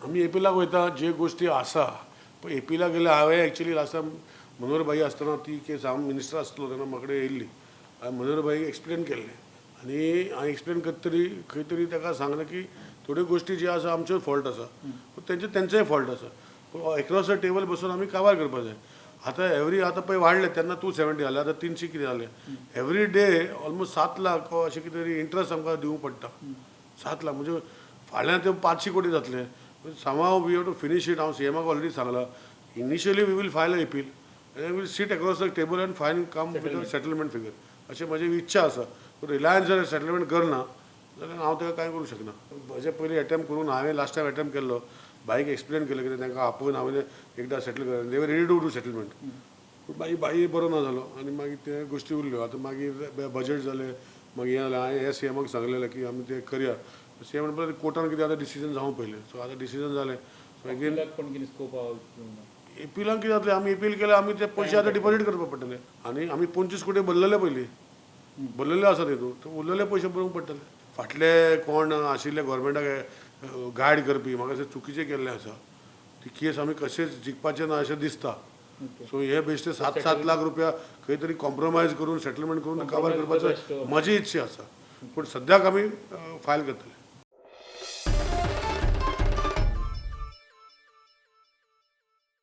आम्ही एपीला वयता जे गोष्टी आसा पण एपीला गेले हांवें एक्चुअली लास्ट टायम मनोहर भाई आसतना ती केस हांव मिनिस्टर आसलो तेन्ना म्हाका येयल्ली मनोहर भाई एक्सप्लेन केल्लें आनी हांवें एक्सप्लेन करतरी खंय तरी ताका सांगलें की थोड्यो गोष्टी ज्यो आसा आमच्यो फॉल्ट आसा पूण तेंचोय फॉल्ट आसा पूण एक्रॉस द टेबल बसून आमी काबार करपाक जाय आतां पळय वाडले तेन्ना 270 जाले आतां 300 कितें जालें एवरी डे ऑलमोस्ट 7 लाख अशें कितें तरी इंट्रस्ट आमकां दिवंक पडटा 7 लाख म्हणजे फाल्यां ते 500 कोटी जातले somehow we have to finish it. CMAक already सांगला initially we will file an appeal and we will sit across the table and come with a settlement figure. अशें म्हजी इच्छा आसा पूण रिलायन्स जर सेटलमेंट करना जाल्यार हांव ताका कांय करूं शकना म्हजे पयलीं अटेम्प्ट करून हांवें लास्ट टायम अटेम्प्ट केल्लो बाईक एक्सप्लेन केलें कितें तांकां आपोवन हांवें एकदां सेटल केलें दे were ready to do settlement पूण मागीर बाई बरो ना जालो आनी मागीर ते गोश्टी उरल्यो आतां मागीर बजेट जालें मागीर हें जालें हांवें CMAक सांगलेलें की आमी ते करया CM म्हणपाक कोर्टान कितें आतां डिसिजन जावं पयलें सो आतां डिसिजन जालें सो अगेन एपिलांक कितें जातलें आमी एपील केल्यार आमी ते पयशे आतां डिपॉजीट करपाक पडटले आनी आमी 25 कोटी भरलेले पयलीं भरलेले आसा तेतून उरलेले पयशे भरूंक पडटले फाटले कोण आशिल्ले गोवोरमेंटाक गायड करपी म्हाका अशें चुकीचें केल्लें आसा ती केस आमी कशेंच जिखपाचें ना अशें दिसता सो हे बेश्टे 7 लाख रुपया खंय तरी कॉम्प्रोमायज करून सेटलमेंट करून कवर करपाचो म्हजी इच्छा आसा पूण सद्याक आमी फायल करतले